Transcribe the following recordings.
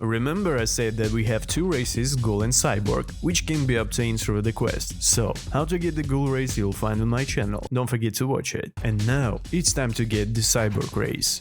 Remember I said that we have two races, Ghoul and Cyborg, which can be obtained through the quest. So, how to get the Ghoul race you'll find on my channel, don't forget to watch it. And now, it's time to get the Cyborg race.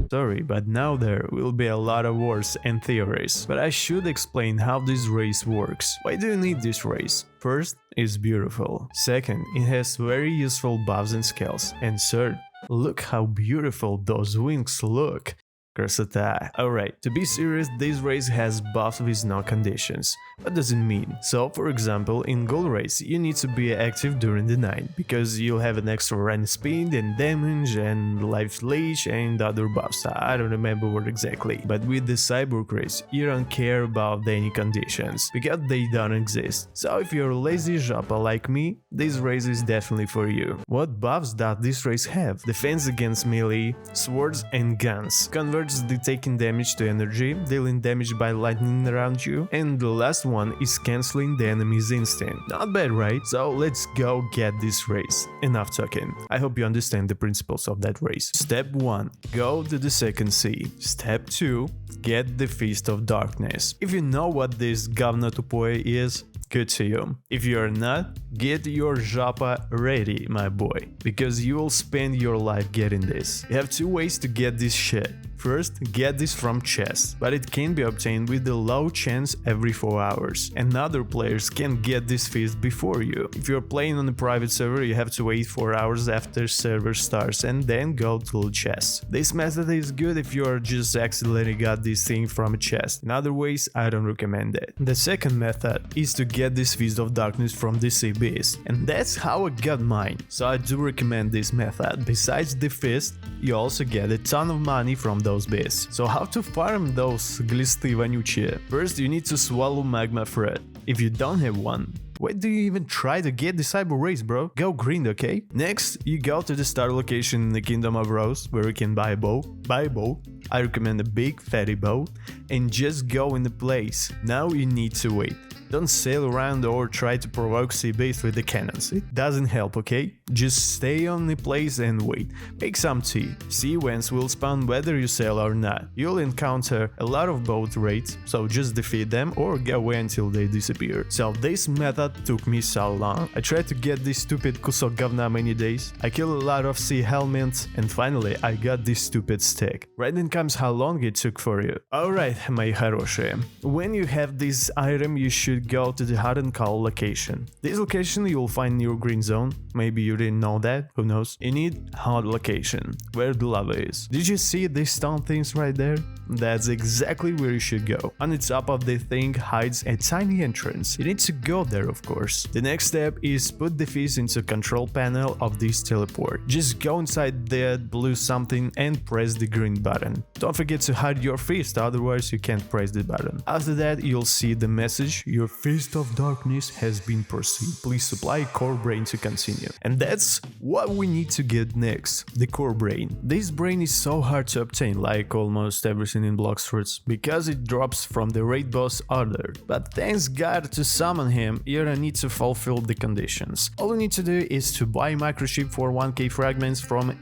Sorry, but now there will be a lot of words and theories, but I should explain how this race works. Why do you need this race? First, it's beautiful. Second, it has very useful buffs and skills. And third, look how beautiful those wings look. Красота. Alright, to be serious, this race has buffs with no conditions. What does it mean? So, for example, in Ghoul race, you need to be active during the night, because you'll have an extra run speed and damage and life leech and other buffs. I don't remember what exactly. But with the Cyborg race, you don't care about any conditions, because they don't exist. So if you're a lazy japa like me, this race is definitely for you. What buffs does this race have? Defense against melee, swords and guns. Converts the taking damage to energy, dealing damage by lightning around you, and the last one is cancelling the enemy's instant. Not bad, right? So let's go get this race. Enough talking. I hope you understand the principles of that race. Step 1. Go to the second sea. Step 2. Get the Fist of Darkness. If you know what this Говно Тупое is, good to you. If you're not, get your japa ready, my boy, because you will spend your life getting this. You have two ways to get this shit. First, get this from chests, but it can be obtained with a low chance every 4 hours, and other players can get this fist before you. If you're playing on a private server, you have to wait 4 hours after server starts and then go to the chest. This method is good if you're just accidentally got this thing from a chest. In other ways, I don't recommend it. The second method is to get this Fist of Darkness from the sea beast, and that's how I got mine, so I do recommend this method. Besides the fist, you also get a ton of money from those beasts. So how to farm those глисты вонючие? First, you need to swallow magma fruit. If you don't have one, why do you even try to get the Cyborg race, bro? Go green, okay? Next, you go to the start location in the Kingdom of Rose, where you can buy a bow. Buy a bow. I recommend a big fatty bow, and just go in the place. Now you need to wait. Don't sail around or try to provoke sea beasts with the cannons, it doesn't help, okay? Just stay on the place and wait. Make some tea. Sea whens will spawn whether you sail or not. You'll encounter a lot of boat raids, so just defeat them or go away until they disappear. So this method took me so long. I tried to get this stupid кусок говна many days. I killed a lot of sea helmets, and finally I got this stupid stick. Right then comes how long it took for you. Alright, мои хорошие. When you have this item, you should go to the hot and cold location. This location you'll find near green zone. Maybe you didn't know that, who knows? You need hot location, where the lava is. Did you see these stone things right there? That's exactly where you should go. On the top of the thing hides a tiny entrance. You need to go there, of course. The next step is put the fist into control panel of this teleport. Just go inside that blue something and press the green button. Don't forget to hide your fist, otherwise you can't press the button. After that, you'll see the message, your Fist of Darkness has been pursued. Please supply core brain to continue. And that's what we need to get next, the core brain. This brain is so hard to obtain, like almost everything in Blox Fruits, because it drops from the raid boss order. But thanks God to summon him, you don't need to fulfill the conditions. All you need to do is to buy microchip for 1k fragments from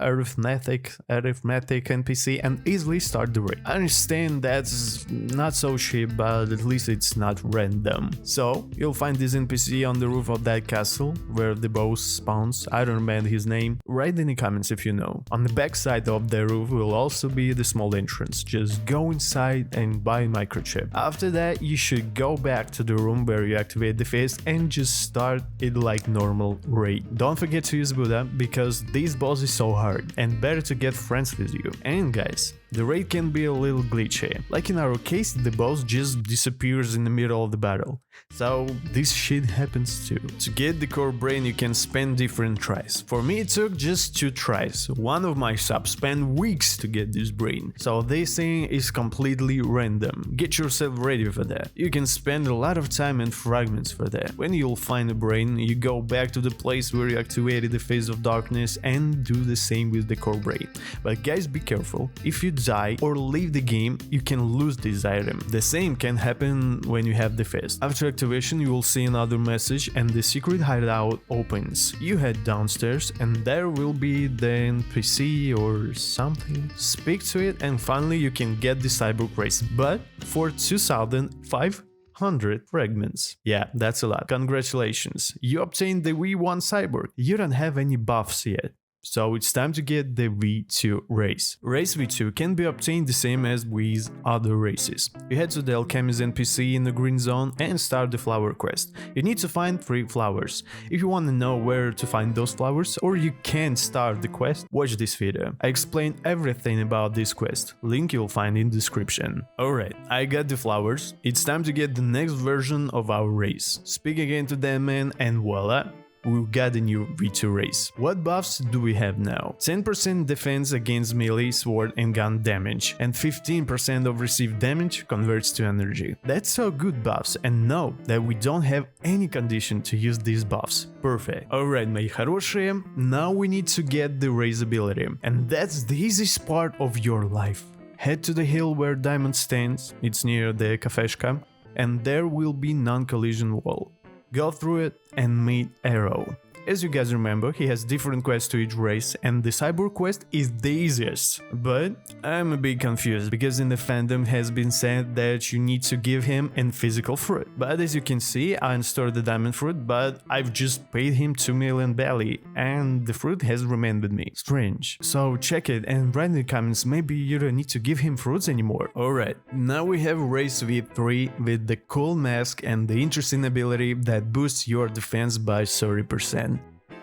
arithmetic NPC and easily start the raid. I understand that's not so cheap, but at least it's not random. So you'll find this NPC on the roof of that castle where the boss spawns. I don't remember his name. Write in the comments if you know. On the back side of the roof will also be the small entrance. Just go inside and buy a microchip. After that, you should go back to the room where you activate the fist and just start it like normal raid. Don't forget to use Buddha, because this boss is so hard and better to get friends with you. And guys, the raid can be a little glitchy. Like in our case, the boss just disappears in the middle of the battle. So this shit happens too. To get the core brain you can spend different tries. For me it took just 2 tries. One of my subs spent weeks to get this brain. So this thing is completely random. Get yourself ready for that. You can spend a lot of time and fragments for that. When you'll find a brain, you go back to the place where you activated the phase of darkness and do the same with the core brain. But guys, be careful. If you die or leave the game, you can lose this item. The same can happen when you have the phase. After activation, you will see another message and the secret hideout opens. You head downstairs and there will be the NPC or something. Speak to it and finally you can get the Cyborg Race, but for 2,500 fragments. Yeah, that's a lot. Congratulations, you obtained the V1 Cyborg. You don't have any buffs yet. So it's time to get the V2 race. Race V2 can be obtained the same as with other races. You head to the alchemist NPC in the green zone and start the flower quest. You need to find 3 flowers. If you want to know where to find those flowers or you can't start the quest, watch this video. I explain everything about this quest. Link you'll find in description. Alright, I got the flowers. It's time to get the next version of our race. Speak again to that man and voila! We got a new V2 race. What buffs do we have now? 10% defense against melee, sword and gun damage, and 15% of received damage converts to energy. That's so good buffs, and know that we don't have any condition to use these buffs. Perfect. Alright, мои хорошие, now we need to get the race ability, and that's the easiest part of your life. Head to the hill where Diamond stands, it's near the kafeshka, and there will be non-collision wall. Go through it and meet Arrow. As you guys remember, he has different quests to each race and the Cyborg quest is the easiest. But I'm a bit confused because in the fandom has been said that you need to give him a physical fruit. But as you can see, I installed the diamond fruit, but I've just paid him 2 million belly and the fruit has remained with me. Strange. So check it and write in the comments, maybe you don't need to give him fruits anymore. Alright, now we have race V3 with the cool mask and the interesting ability that boosts your defense by 30%.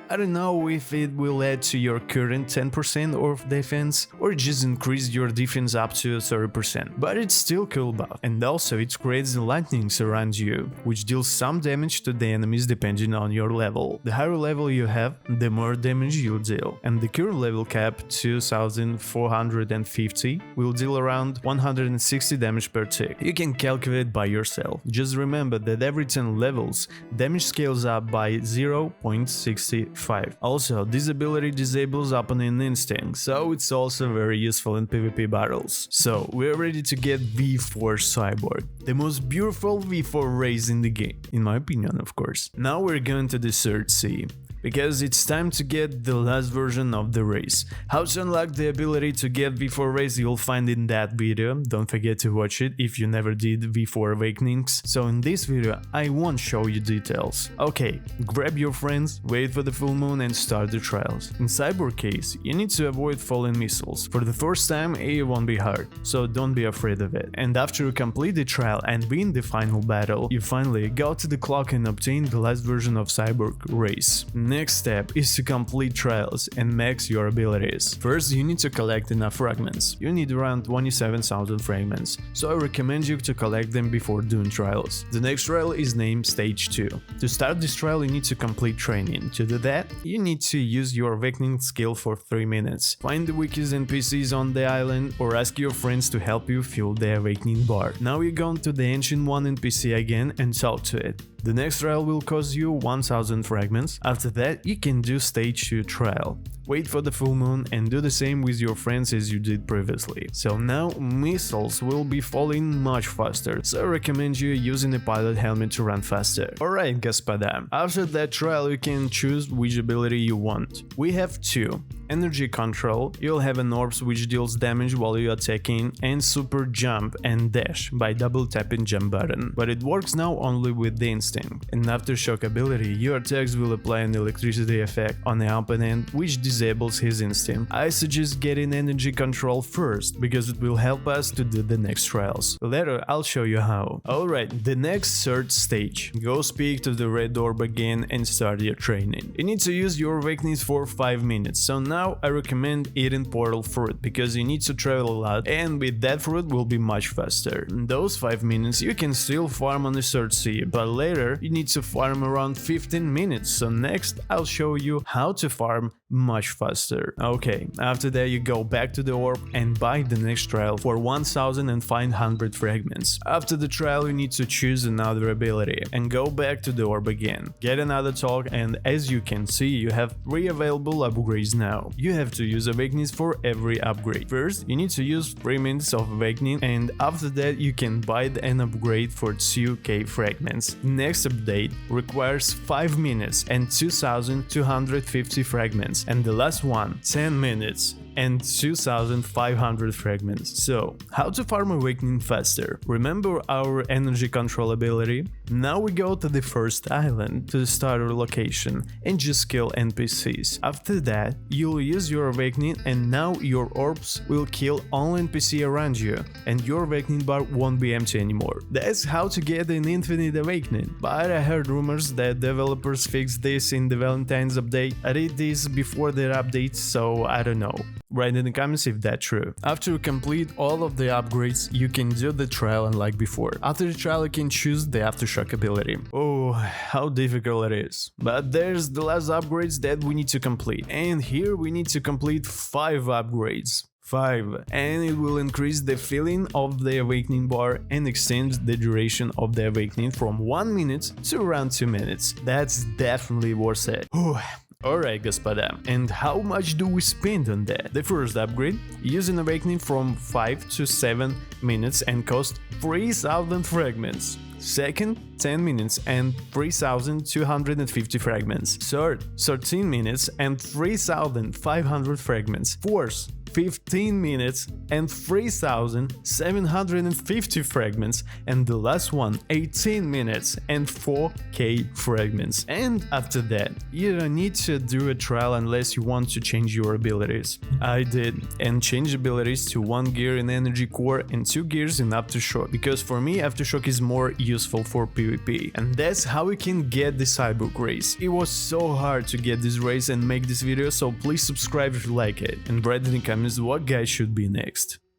I don't know if it will add to your current 10% of defense or just increase your defense up to 30%, but it's still cool buff. And also it creates the lightnings around you, which deals some damage to the enemies depending on your level. The higher level you have, the more damage you'll deal, and the current level cap 2450 will deal around 160 damage per tick. You can calculate by yourself. Just remember that every 10 levels, damage scales up by 0.65. Also, this ability disables opponent instinct, so it's also very useful in PvP battles. So, we're ready to get V4 Cyborg, the most beautiful V4 race in the game, in my opinion of course. Now we're going to the third sea, because it's time to get the last version of the race. How to unlock the ability to get V4 race you'll find in that video, don't forget to watch it if you never did V4 awakenings. So in this video I won't show you details. Okay, grab your friends, wait for the full moon and start the trials. In Cyborg case, you need to avoid falling missiles. For the first time it won't be hard, so don't be afraid of it. And after you complete the trial and win the final battle, you finally go to the clock and obtain the last version of Cyborg Race. Next step is to complete trials and max your abilities. First, you need to collect enough fragments. You need around 27,000 fragments, so I recommend you to collect them before doing trials. The next trial is named Stage 2. To start this trial, you need to complete training. To do that, you need to use your awakening skill for 3 minutes. Find the weakest NPCs on the island or ask your friends to help you fill the awakening bar. Now you go to the Ancient One NPC again and talk to it. The next trial will cost you 1000 fragments. After that, you can do Stage 2 trial. Wait for the full moon and do the same with your friends as you did previously. So now missiles will be falling much faster, so I recommend you using a pilot helmet to run faster. Alright, господа, after that trial you can choose which ability you want. We have 2. Energy Control, you'll have an orbs which deals damage while you're attacking, and Super Jump and Dash by double tapping jump button, but it works now only with the instinct. And Aftershock ability, your attacks will apply an electricity effect on the opponent which disables his instinct. I suggest getting energy control first, because it will help us to do the next trials. Later I'll show you how. Alright, the next third stage. Go speak to the red orb again and start your training. You need to use your awakenings for 5 minutes, so now I recommend eating portal fruit, because you need to travel a lot and with that fruit will be much faster. In those 5 minutes you can still farm on the third sea, but later you need to farm around 15 minutes, so next I'll show you how to farm much faster. Okay, after that you go back to the orb and buy the next trial for 1500 fragments. After the trial you need to choose another ability and go back to the orb again. Get another talk, and as you can see you have 3 available upgrades now. You have to use awakenings for every upgrade. First you need to use 3 minutes of awakening, and after that you can buy an upgrade for 2k fragments. Next update requires 5 minutes and 2250 fragments, and the last one 10 minutes and 2500 fragments. So, how to farm awakening faster? Remember our energy control ability? Now we go to the first island, to the starter location, and just kill NPCs. After that, you'll use your awakening, and now your orbs will kill all NPC around you, and your awakening bar won't be empty anymore. That's how to get an infinite awakening. But I heard rumors that developers fixed this in the Valentine's update. I did this before their updates, so I don't know. Write in the comments if that's true. After you complete all of the upgrades, you can do the trial unlike before. After the trial you can choose the aftershock ability. Oh, how difficult it is. But there's the last upgrades that we need to complete. And here we need to complete 5 upgrades. 5, and it will increase the filling of the awakening bar and extend the duration of the awakening from 1 minute to around 2 minutes. That's definitely worth it. Alright, господа, and how much do we spend on that? The first upgrade, use an awakening from 5 to 7 minutes and cost 3000 fragments. Second, 10 minutes and 3250 fragments. Third, 13 minutes and 3500 fragments. Fourth, 15 minutes and 3750 fragments, and the last one 18 minutes and 4k fragments. And after that you don't need to do a trial unless you want to change your abilities. I did, and changed abilities to 1 gear in energy core and 2 gears in aftershock, because for me aftershock is more useful for PvP, and that's how we can get the Cyborg Race. It was so hard to get this race and make this video, so please subscribe if you like it and write in the comments what guy should be next.